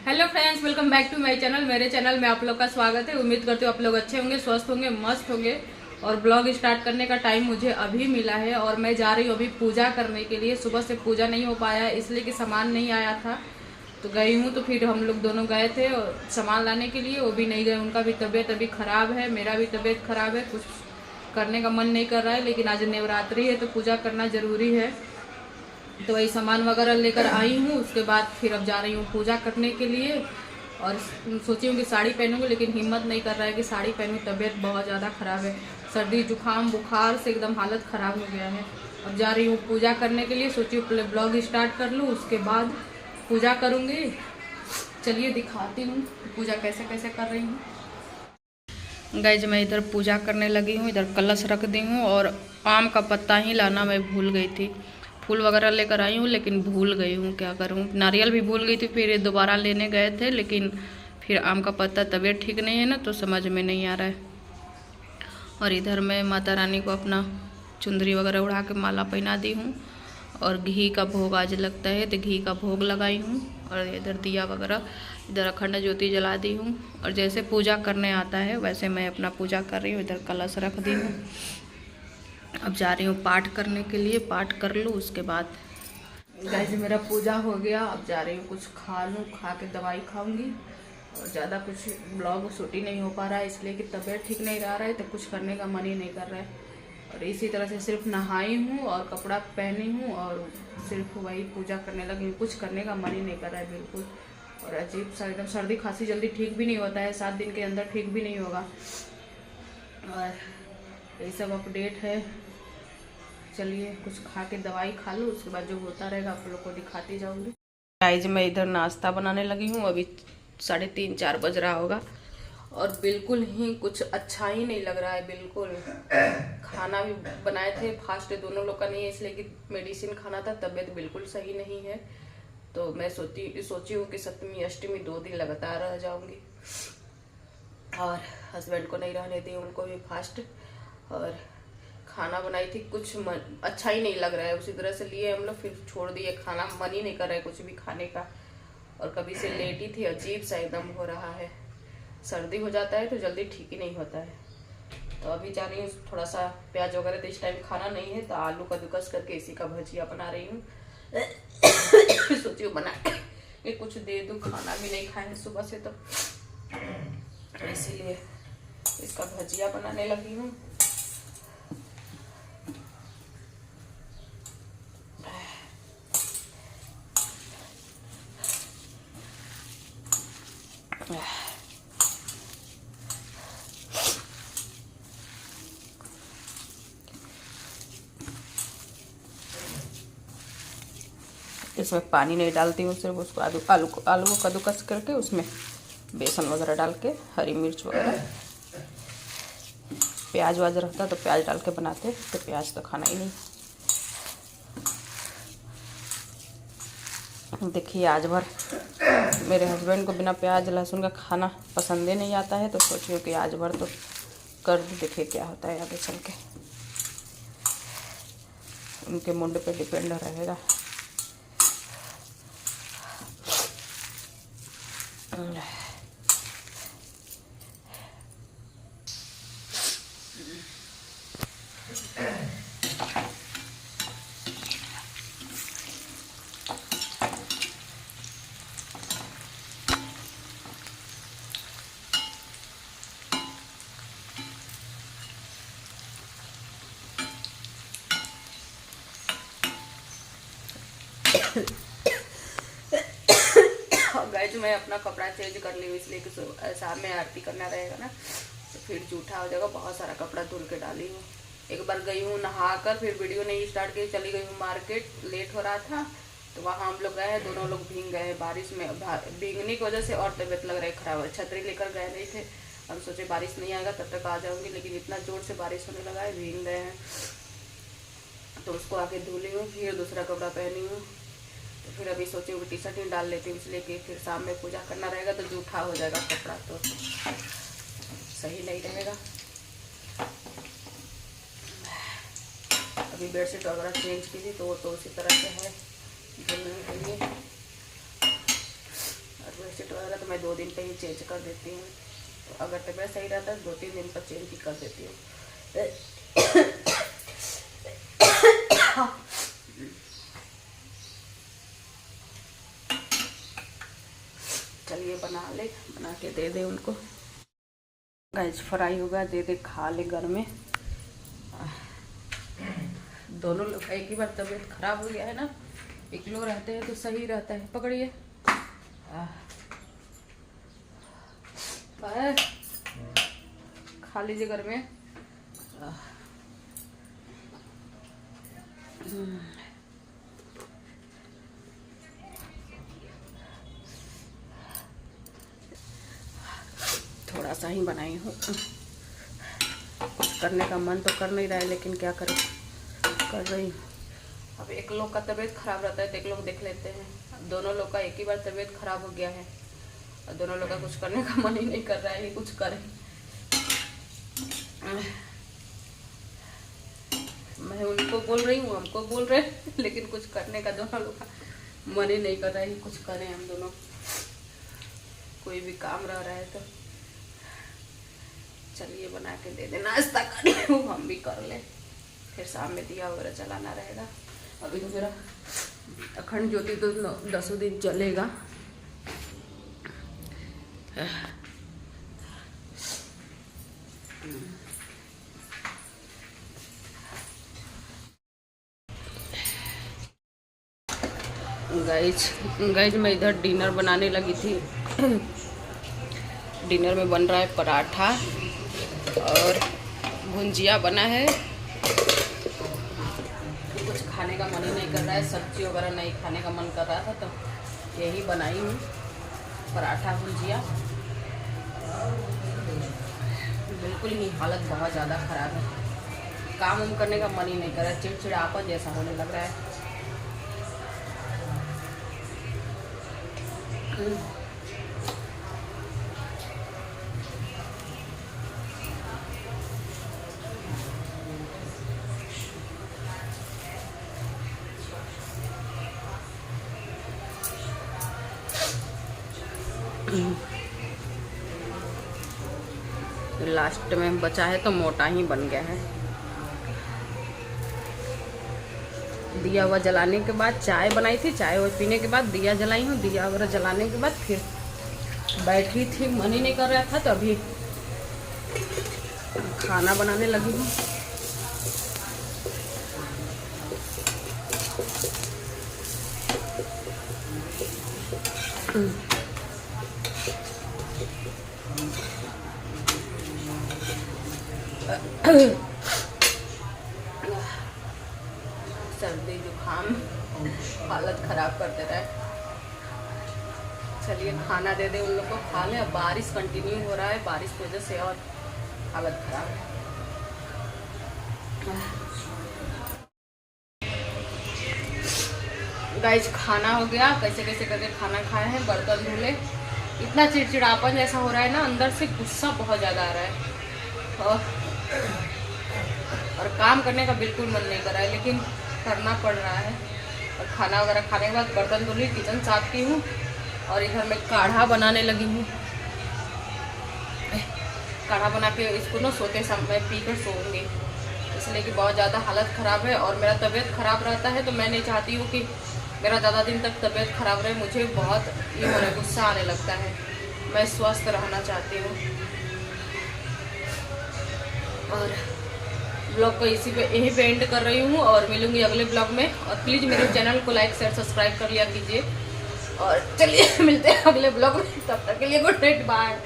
Hello friends, welcome back to my channel. मेरे channel में आप लोग का स्वागत है। उम्मीद करती हूँ आप लोग अच्छे होंगे, स्वस्थ होंगे, मस्त होंगे। और ब्लॉग स्टार्ट करने का टाइम मुझे अभी मिला है और मैं जा रही हूँ अभी पूजा करने के लिए। सुबह से पूजा नहीं हो पाया इसलिए कि सामान नहीं आया था, तो गई हूँ। तो फिर हम लोग दोनों गए थे और सामान लाने के लिए, वो भी नहीं गए। उनका भी तबीयत अभी ख़राब है, मेरा भी तबीयत ख़राब है, कुछ करने का मन नहीं कर रहा है। लेकिन आज नवरात्रि है तो पूजा करना ज़रूरी है, तो वही सामान वगैरह लेकर आई हूँ। उसके बाद फिर अब जा रही हूँ पूजा करने के लिए। और सोची हूँ कि साड़ी पहनूंगी, लेकिन हिम्मत नहीं कर रहा है कि साड़ी पहनूँ। तबीयत बहुत ज़्यादा ख़राब है, सर्दी जुकाम बुखार से एकदम हालत ख़राब हो गया है। अब जा रही हूँ पूजा करने के लिए। सोची हूँ पहले ब्लॉग स्टार्ट कर लूँ, उसके बाद पूजा करूँगी। चलिए दिखाती हूँ पूजा कैसे कैसे कर रही हूँ। गाइस, मैं इधर पूजा करने लगी हूँ, इधर कलश रख दी हूँ। और आम का पत्ता ही लाना मैं भूल गई थी। फूल वगैरह लेकर आई हूँ लेकिन भूल गई हूँ, क्या करूँ। नारियल भी भूल गई थी, फिर दोबारा लेने गए थे, लेकिन फिर आम का पत्ता, तबीयत ठीक नहीं है ना, तो समझ में नहीं आ रहा है। और इधर मैं माता रानी को अपना चुंदरी वगैरह उड़ा के माला पहना दी हूँ। और घी का भोग आज लगता है तो घी का भोग लगाई हूँ। और इधर दिया वगैरह, इधर अखंड ज्योति जला दी हूँ। और जैसे पूजा करने आता है वैसे मैं अपना पूजा कर रही हूँ। इधर कलश रख दी हूँ। अब जा रही हूँ पाठ करने के लिए, पाठ कर लूँ उसके बाद। गाइस, मेरा पूजा हो गया। अब जा रही हूँ कुछ खा लूँ, खा के दवाई खाऊंगी। और ज़्यादा कुछ ब्लॉग शूट ही नहीं हो पा रहा है इसलिए कि तबीयत ठीक नहीं रह रहा है, तो कुछ करने का मन ही नहीं कर रहा है। और इसी तरह से सिर्फ नहाई हूँ और कपड़ा पहनी हूँ और सिर्फ वही पूजा करने लगी हूँ। कुछ करने का मन ही नहीं कर रहा है बिल्कुल। और अजीब सा एकदम, सर्दी खांसी जल्दी ठीक भी नहीं होता है, 7 दिन के अंदर ठीक भी नहीं होगा। और यही सब अपडेट है। चलिए कुछ खा के दवाई खा लूँ, उसके बाद जो होता रहेगा आप लोग को दिखाती जाऊँगी। गाइस, मैं इधर नाश्ता बनाने लगी हूँ। अभी 3:30-4 बज रहा होगा और बिल्कुल ही कुछ अच्छा ही नहीं लग रहा है बिल्कुल। खाना भी बनाए थे, फास्ट दोनों लोग का नहीं है इसलिए कि मेडिसिन खाना था, तबीयत बिल्कुल सही नहीं है। तो मैं सोची हूँ कि सप्तमी अष्टमी 2 दिन लगातार रह जाऊँगी। और हस्बैंड को नहीं रहने दी, उनको भी फास्ट। और खाना बनाई थी, कुछ अच्छा ही नहीं लग रहा है। उसी तरह से लिए हम लोग, फिर छोड़ दिए खाना, मन ही नहीं कर रहा है कुछ भी खाने का। और कभी से लेटी थी, अजीब सा एकदम हो रहा है। सर्दी हो जाता है तो जल्दी ठीक ही नहीं होता है। तो अभी जा रही हूँ थोड़ा सा प्याज वगैरह, तो इस टाइम खाना नहीं है तो आलू कद्दूकस करके इसी का भजिया बना रही हूँ। सोची हूँ बना के कुछ दे दूँ, खाना भी नहीं खाए सुबह से, तो इसीलिए इसका भजिया बनाने लगी हूँ। इसमें पानी नहीं डालती हूँ, सिर्फ उसको आलू को कद्दूकस करके उसमें बेसन वगैरह डाल के, हरी मिर्च वगैरह, प्याज वाज रहता तो प्याज डाल के बनाते, तो प्याज तो खाना ही नहीं। देखिए आज भर मेरे हस्बैंड को बिना प्याज लहसुन का खाना पसंद ही नहीं आता है, तो सोचिए कि आज भर तो कर देखिए क्या होता है आगे चल के। उनके मुंड पे डिपेंड रहेगा। गाइस, मैं अपना कपड़ा चेंज कर ली हूँ इसलिए कि शाम में आरती करना रहेगा ना, तो फिर जूठा हो जाएगा। बहुत सारा कपड़ा धुल के डाली हूँ। एक बार गई हूँ नहा कर, फिर वीडियो नहीं स्टार्ट की, चली गई हूँ मार्केट, लेट हो रहा था तो वहाँ हम लोग गए हैं, दोनों लोग भीग गए हैं बारिश में। भीगने की वजह से और तबीयत लग रहा है खराब है। छतरी लेकर गए नहीं थे, हम सोचे बारिश नहीं आएगा तब तक आ जाऊँगी, लेकिन इतना जोर से बारिश होने लगा है, भीग गए हैं। तो उसको आके धुली हूँ, फिर दूसरा कपड़ा पहनी हूँ। तो फिर अभी सोची हूँ टी शर्ट ही डाल लेती हूँ, इसलिए कि फिर शाम में पूजा करना रहेगा तो जूठा हो जाएगा कपड़ा, तो सही नहीं रहेगा। अभी बेडशीट वगैरह चेंज की थी तो उसी तरह से है धुलने के लिए। और बेडशीट मैं 2 दिन पे ही चेंज कर देती हूँ। तो अगर तबीयत सही रहता है 2-3 दिन पर चेंज ही कर देती हूँ। चलिए बना के दे दे उनको। गाइस फ्राई होगा, दे दे खा ले घर में। दोनों लोग एक ही बार तबीयत खराब हो गया है ना, एक लोग रहते हैं तो सही रहता है। पकड़िए, खा लीजिए घर में। थोड़ा सा ही बनाई हूँ, कुछ करने का मन तो कर नहीं रहा है, लेकिन क्या करें, कर रही हूँ। अब एक लोग का तबीयत खराब रहता है तो एक लोग देख लेते हैं। दोनों लोग का एक ही बार तबीयत खराब हो गया है और दोनों लोग का कुछ करने का मन ही नहीं कर रहा है कि कुछ करें। मैं उनको बोल रही हूँ, हमको बोल रहे हैं, लेकिन कुछ करने का दोनों लोग का मन ही नहीं कर रहा है कि कुछ करें हम दोनों। कोई भी काम रह रहा है तो चलिए बना के दे देना, नाश्ता कर लूँ, हम भी कर ले, फिर शाम में दिया वगैरह चलाना रहेगा। अभी तो मेरा अखंड ज्योति तो 10 दिन चलेगा। गाइज मैं इधर डिनर बनाने लगी थी। डिनर में बन रहा है पराठा और भुंजिया बना है। कुछ खाने का मन ही नहीं कर रहा है, सब्जी वगैरह नहीं खाने का मन कर रहा था तो यही बनाई हूँ, पराठा भुंजिया। बिल्कुल ही हालत बहुत ज़्यादा ख़राब है, काम वाम करने का मन ही नहीं कर रहा है, चिड़चिड़ापन जैसा होने लग रहा है। लास्ट में बचा है तो मोटा ही बन गया है। दिया हुआ जलाने के बाद चाय बनाई थी, चाय वो पीने के बाद दिया जलाई हूँ। दिया वगैरह जलाने के बाद फिर बैठी थी, मन ही नहीं कर रहा था, तो अभी खाना बनाने लगी हूँ। सर्दी जुकाम हालत खराब कर दे रहा है। चलिए खाना दे दे उन लोग को, खा ले। अब बारिश कंटिन्यू हो रहा है, बारिश की वजह से और हालत खराब है। गाइस खाना हो गया, कैसे कैसे करके खाना खाए हैं, बर्तन धुले। इतना चिड़चिड़ापन जैसा हो रहा है ना, अंदर से गुस्सा बहुत ज़्यादा आ रहा है और काम करने का बिल्कुल मन नहीं कर रहा है, लेकिन करना पड़ रहा है। और खाना वगैरह खाने के बाद बर्तन धुली, किचन साफ की हूँ और इधर मैं काढ़ा बनाने लगी हूँ। काढ़ा बना के इसको ना सोते समय पी कर सोऊंगी, इसलिए कि बहुत ज़्यादा हालत ख़राब है और मेरा तबीयत ख़राब रहता है, तो मैं नहीं चाहती हूँ कि मेरा ज़्यादा दिन तक तबीयत ख़राब रहे। मुझे बहुत ये हो रहा है, गुस्सा आने लगता है, मैं स्वस्थ रहना चाहती हूँ। और ब्लॉग को इसी पे यहीं पे एंड कर रही हूँ और मिलूंगी अगले ब्लॉग में। और प्लीज़ मेरे चैनल को लाइक शेयर सब्सक्राइब कर लिया कीजिए और चलिए मिलते हैं अगले ब्लॉग में। तब तक के लिए गुड नाइट, बाय।